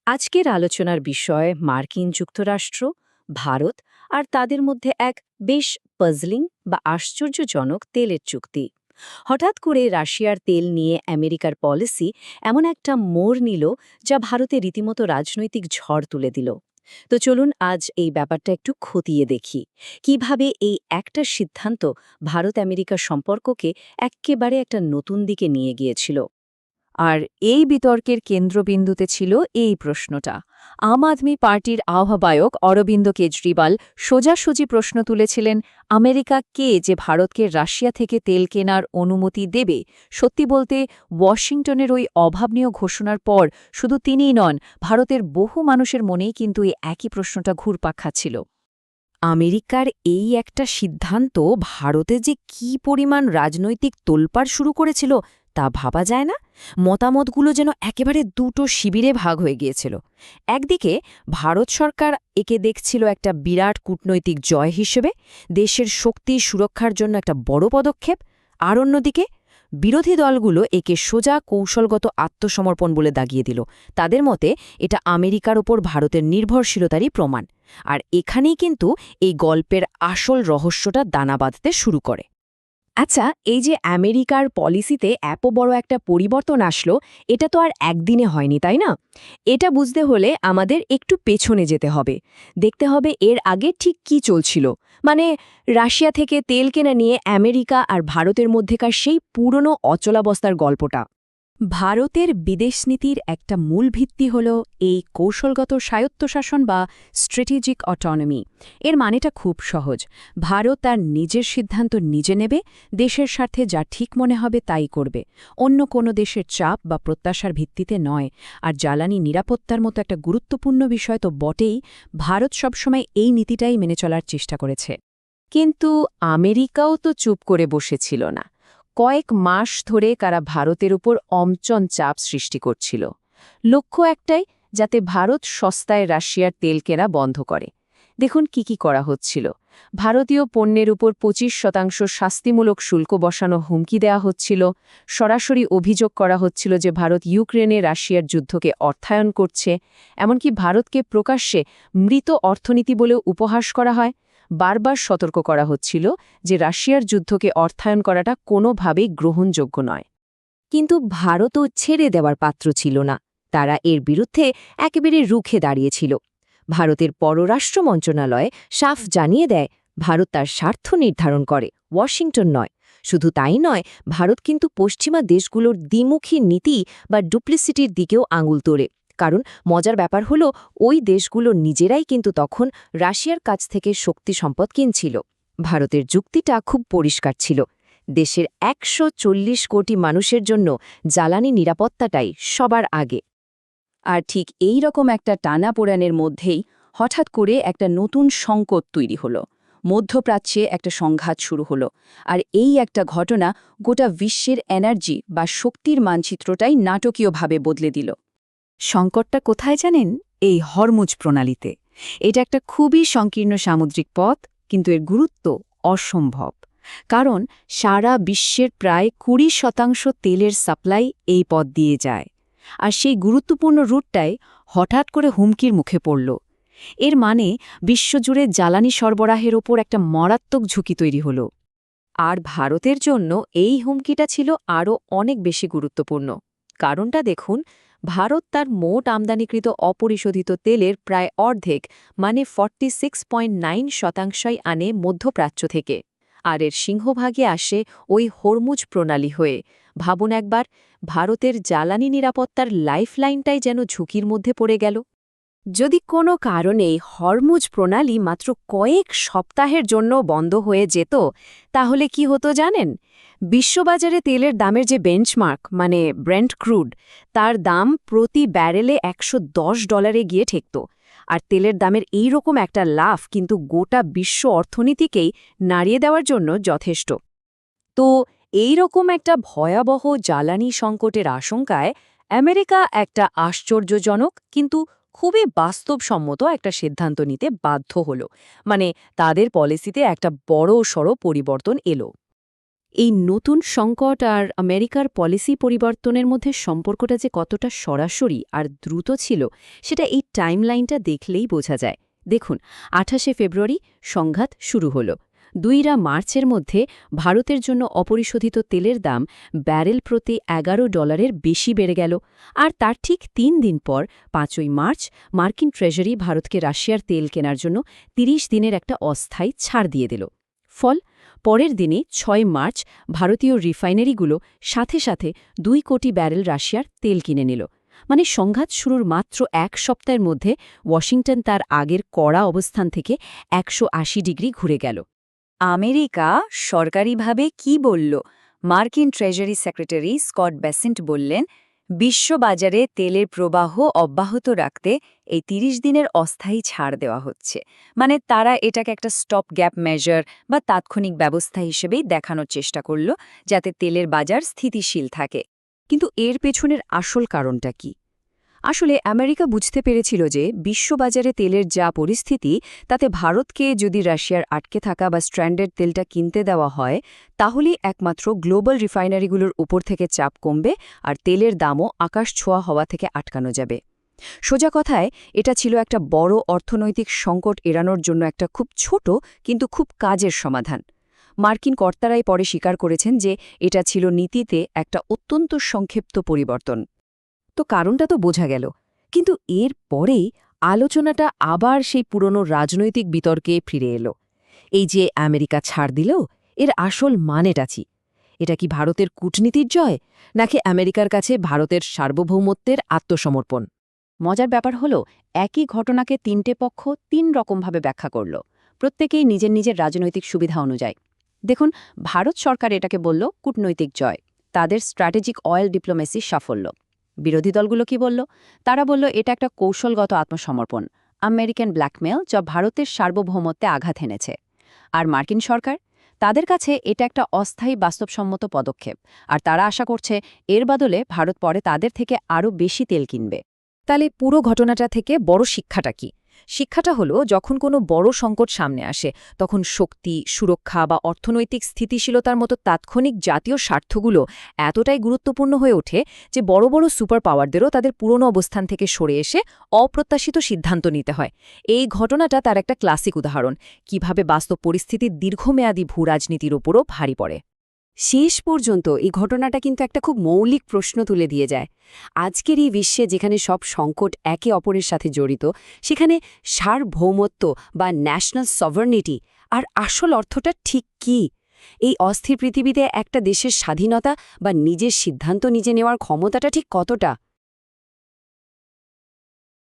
আজকের আলোচনার বিষয় মার্কিন যুক্তরাষ্ট্র, ভারত আর তাদের মধ্যে এক বেশ পাজলিং বা আশ্চর্যজনক তেলের চুক্তি। হঠাৎ করে রাশিয়ার তেল নিয়ে আমেরিকার পলিসি এমন একটা মোড় নিল যা ভারতে রীতিমতো রাজনৈতিক ঝড় তুলে দিল। তো চলুন আজ এই ব্যাপারটা একটু খতিয়ে দেখি, কিভাবে এই একটা সিদ্ধান্ত ভারত আমেরিকার সম্পর্ককে এক্কেবারে একটা নতুন দিকে নিয়ে গিয়েছিল। আর এই বিতর্কের কেন্দ্রবিন্দুতে ছিল এই প্রশ্নটা। আম আদমি পার্টির আহ্বায়ক অরবিন্দ কেজরিওয়াল সোজাসুজি প্রশ্ন তুলেছিলেন, আমেরিকা কে যে ভারতকে রাশিয়া থেকে তেল কেনার অনুমতি দেবে? সত্যি বলতে ওয়াশিংটনের ওই অভাবনীয় ঘোষণার পর শুধু তিনিই নন, ভারতের বহু মানুষের মনেই কিন্তু এই একই প্রশ্নটা ঘুরপাক খাচ্ছিল। আমেরিকার এই একটা সিদ্ধান্ত ভারতে যে কী পরিমাণ রাজনৈতিক তোলপাড় শুরু করেছিল তা ভাবা যায় না। মতামতগুলো যেন একেবারে দুটো শিবিরে ভাগ হয়ে গিয়েছিল। একদিকে ভারত সরকার একে দেখছিল একটা বিরাট কূটনৈতিক জয় হিসেবে, দেশের শক্তি সুরক্ষার জন্য একটা বড় পদক্ষেপ। আর অন্যদিকে বিরোধী দলগুলো একে সোজা কৌশলগত আত্মসমর্পণ বলে দাগিয়ে দিল। তাদের মতে এটা আমেরিকার ওপর ভারতের নির্ভরশীলতারই প্রমাণ। আর এখানেই কিন্তু এই গল্পের আসল রহস্যটা দানা বাঁধতে শুরু করে। আচ্ছা, এই যে আমেরিকার পলিসিতে এত বড় একটা পরিবর্তন আসলো, এটা তো আর একদিনে হয়নি, তাই না? এটা বুঝতে হলে আমাদের একটু পেছনে যেতে হবে। দেখতে হবে এর আগে ঠিক কী চলছিল। মানে, রাশিয়া থেকে তেল কেনা নিয়ে আমেরিকা আর ভারতের মধ্যেকার সেই পুরনো অচলাবস্থার গল্পটা। ভারতের বিদেশনীতির একটা মূল ভিত্তি হল এই কৌশলগত স্বায়ত্তশাসন বা স্ট্র্যাটেজিক অটোনমি। এর মানেটা খুব সহজ। ভারত তার নিজের সিদ্ধান্ত নিজে নেবে, দেশের স্বার্থে যা ঠিক মনে হবে তাই করবে, অন্য কোনো দেশের চাপ বা প্রত্যাশার ভিত্তিতে নয়। আর জ্বালানি নিরাপত্তার মতো একটা গুরুত্বপূর্ণ বিষয় তো বটেই, ভারত সবসময় এই নীতিটাই মেনে চলার চেষ্টা করেছে। কিন্তু আমেরিকাও তো চুপ করে বসেছিল না। কয়েক মাস ধরে কারা ভারতের উপর অমচন চাপ সৃষ্টি করছিল। লক্ষ্য একটাই, যাতে ভারত সস্তায় রাশিয়ার তেল কেনা বন্ধ করে। দেখুন কি কি করা হচ্ছিল। ভারতীয় পণ্যের উপর ২৫% শাস্তিমূলক শুল্ক বসানো হুমকি দেয়া হচ্ছিল। সরাসরি অভিযোগ করা হচ্ছিল যে ভারত ইউক্রেনে রাশিয়ার যুদ্ধকে অর্থায়ন করছে। এমনকি ভারতকে প্রকাশ্যে মৃত অর্থনীতি বলেও উপহাস করা হয়। বারবার সতর্ক করা হচ্ছিল যে রাশিয়ার যুদ্ধকে অর্থায়ন করাটা কোনোভাবেই গ্রহণযোগ্য নয়। কিন্তু ভারতও ছেড়ে দেওয়ার পাত্র ছিল না। তারা এর বিরুদ্ধে একেবারে রুখে দাঁড়িয়েছিল। ভারতের পররাষ্ট্র মন্ত্রণালয় সাফ জানিয়ে দেয়, ভারত তার স্বার্থ নির্ধারণ করে, ওয়াশিংটন নয়। শুধু তাই নয়, ভারত কিন্তু পশ্চিমা দেশগুলোর দ্বিমুখী নীতি বা ডুপ্লিসিটির দিকেও আঙুল তোড়ে। কারণ মজার ব্যাপার হলো, ওই দেশগুলো নিজেরাই কিন্তু তখন রাশিয়ার কাছ থেকে শক্তি সম্পদ কিনছিল। ভারতের যুক্তিটা খুব পরিষ্কার ছিল, দেশের ১৪০ কোটি মানুষের জন্য জ্বালানি নিরাপত্তাটাই সবার আগে। আর ঠিক এই রকম একটা টানাপোড়েনের মধ্যেই হঠাৎ করে একটা নতুন সংকট তৈরি হলো। মধ্যপ্রাচ্যে একটা সংঘাত শুরু হলো। আর এই একটা ঘটনা গোটা বিশ্বের এনার্জি বা শক্তির মানচিত্রটাই নাটকীয়ভাবে বদলে দিল। সংকটটা কোথায় জানেন? এই হরমুজ প্রণালীতে। এটা একটা খুবই সংকীর্ণ সামুদ্রিক পথ, কিন্তু এর গুরুত্ব অসম্ভব। কারণ সারা বিশ্বের প্রায় ২০% তেলের সাপ্লাই এই পথ দিয়ে যায়। আর সেই গুরুত্বপূর্ণ রুটটাই হঠাৎ করে হুমকির মুখে পড়ল। এর মানে বিশ্বজুড়ে জ্বালানি সরবরাহের ওপর একটা মারাত্মক ঝুঁকি তৈরি হল। আর ভারতের জন্য এই হুমকিটা ছিল আরও অনেক বেশি গুরুত্বপূর্ণ। কারণটা দেখুন, ভারত তার মোট আমদানিকৃত অপরিশোধিত তেলের প্রায় অর্ধেক, মানে 46.9% আনে মধ্যপ্রাচ্য থেকে। আর এর সিংহভাগে আসে ওই হরমুজ প্রণালী হয়ে। ভাবুন একবার, ভারতের জ্বালানি নিরাপত্তার লাইফলাইনটাই যেন ঝুঁকির মধ্যে পড়ে গেল। যদি কোনো কারণে হরমুজ প্রণালী মাত্র কয়েক সপ্তাহের জন্য বন্ধ হয়ে যেত, তাহলে কি হতো জানেন? বিশ্ববাজারে তেলের দামের যে বেঞ্চমার্ক, মানে ব্রেন্ট ক্রুড, তার দাম প্রতি ব্যারেলে $১১০ গিয়ে ঠেকত। আর তেলের দামের এই রকম একটা লাফ কিন্তু গোটা বিশ্ব অর্থনীতিকেই নাড়িয়ে দেওয়ার জন্য যথেষ্ট। তো এই রকম একটা ভয়াবহ জ্বালানি সংকটের আশঙ্কায় আমেরিকা একটা আশ্চর্যজনক কিন্তু খুবই বাস্তবসম্মত একটা সিদ্ধান্ত নিতে বাধ্য হল। মানে, তাদের পলিসিতে একটা বড়সড় পরিবর্তন এলো। এই নতুন সংকট আর আমেরিকার পলিসি পরিবর্তনের মধ্যে সম্পর্কটা যে কতটা সরাসরি আর দ্রুত ছিল সেটা এই টাইমলাইনটা দেখলেই বোঝা যায়। দেখুন, ২৮শে ফেব্রুয়ারি সংঘাত শুরু হলো। ২ মার্চের মধ্যে ভারতের জন্য অপরিশোধিত তেলের দাম ব্যারেল প্রতি $11 বেশি বেড়ে গেল। আর তার ঠিক ৩ দিন পর ৫ই মার্চ মার্কিন ট্রেজারি ভারতকে রাশিয়ার তেল কেনার জন্য ৩০ দিনের একটা অস্থায়ী ছাড় দিয়ে দিল। ফল, পরের দিনে ৬ মার্চ ভারতীয় রিফাইনারিগুলো সাথে সাথে ২ কোটি ব্যারেল রাশিয়ার তেল কিনে নিল। মানে সংঘাত শুরুর মাত্র ১ সপ্তাহের মধ্যে ওয়াশিংটন তার আগের কড়া অবস্থান থেকে ১৮০ ডিগ্রি ঘুরে গেল। আমেরিকা সরকারিভাবে কি বলল? মার্কিন ট্রেজারি সেক্রেটারি স্কট বেসেন্ট বললেন, বিশ্ববাজারে তেলের প্রবাহ অব্যাহত রাখতে এই ৩০ দিনের অস্থায়ী ছাড় দেওয়া হচ্ছে। মানে তারা এটাকে একটা স্টপ গ্যাপ মেজার বা তাৎক্ষণিক ব্যবস্থা হিসেবেই দেখানোর চেষ্টা করল, যাতে তেলের বাজার স্থিতিশীল থাকে। কিন্তু এর পেছনের আসল কারণটা কি? আসলে আমেরিকা বুঝতে পেরেছিল যে বিশ্ববাজারে তেলের যা পরিস্থিতি, তাতে ভারতকে যদি রাশিয়ার আটকে থাকা বা স্ট্র্যান্ডেড তেলটা কিনতে দেওয়া হয়, তাহলেই একমাত্র গ্লোবাল রিফাইনারিগুলোর উপর থেকে চাপ কমবে আর তেলের দামও আকাশ ছোঁয়া হওয়া থেকে আটকানো যাবে। সোজা কথায়, এটা ছিল একটা বড় অর্থনৈতিক সংকট এড়ানোর জন্য একটা খুব ছোট কিন্তু খুব কাজের সমাধান। মার্কিন কর্তারাই পরে স্বীকার করেছেন যে এটা ছিল নীতিতে একটা অত্যন্ত সংক্ষিপ্ত পরিবর্তন। তো কারণটা তো বোঝা গেল, কিন্তু এর পরেই আলোচনাটা আবার সেই পুরনো রাজনৈতিক বিতর্কে ফিরে এলো। এই যে আমেরিকা ছাড় দিল, এর আসল মানেটা কি? এটা কি ভারতের কূটনীতির জয়, নাকি আমেরিকার কাছে ভারতের সার্বভৌমত্বের আত্মসমর্পণ? মজার ব্যাপার হলো, একই ঘটনাকে ৩টে পক্ষ ৩ রকমভাবে ব্যাখ্যা করল, প্রত্যেকেই নিজের নিজের রাজনৈতিক সুবিধা অনুযায়ী। দেখুন, ভারত সরকার এটাকে বলল কূটনৈতিক জয়, তাদের স্ট্র্যাটেজিক অয়েল ডিপ্লোমেসি সাফল্য। বিরোধী দলগুলো কি বলল? তারা বলল এটা একটা কৌশলগত আত্মসমর্পণ, আমেরিকান ব্ল্যাকমেল, যা ভারতের সার্বভৌমত্বে আঘাত এনেছে। আর মার্কিন সরকার, তাদের কাছে এটা একটা অস্থায়ী বাস্তবসম্মত পদক্ষেপ, আর তারা আশা করছে এর বদলে ভারত পরে তাদের থেকে আরও বেশি তেল কিনবে। তাহলে পুরো ঘটনাটা থেকে বড় শিক্ষাটা কি? শিক্ষাটা হলো, যখন কোনো বড় সংকট সামনে আসে, তখন শক্তি, সুরক্ষা বা অর্থনৈতিক স্থিতিশীলতার মতো তাৎক্ষণিক জাতীয় স্বার্থগুলো এতটাই গুরুত্বপূর্ণ হয়ে ওঠে যে বড় বড় সুপার পাওয়ারদেরও তাদের পুরনো অবস্থান থেকে সরে এসে অপ্রত্যাশিত সিদ্ধান্ত নিতে হয়। এই ঘটনাটা তার একটা ক্লাসিক উদাহরণ, কিভাবে বাস্তব পরিস্থিতির দীর্ঘমেয়াদী ভূরাজনীতির ওপরও ভারী পড়ে। শেষ পর্যন্ত এই ঘটনাটা কিন্তু একটা খুব মৌলিক প্রশ্ন তুলে দিয়ে যায়। আজকের এই বিশ্বে যেখানে সব সংকট একে অপরের সাথে জড়িত, সেখানে সার্বভৌমত্ব বা ন্যাশনাল সভার্নিটি আর আসল অর্থটা ঠিক কী? এই অস্থির পৃথিবীতে একটা দেশের স্বাধীনতা বা নিজের সিদ্ধান্ত নিজে নেওয়ার ক্ষমতাটা ঠিক কতটা?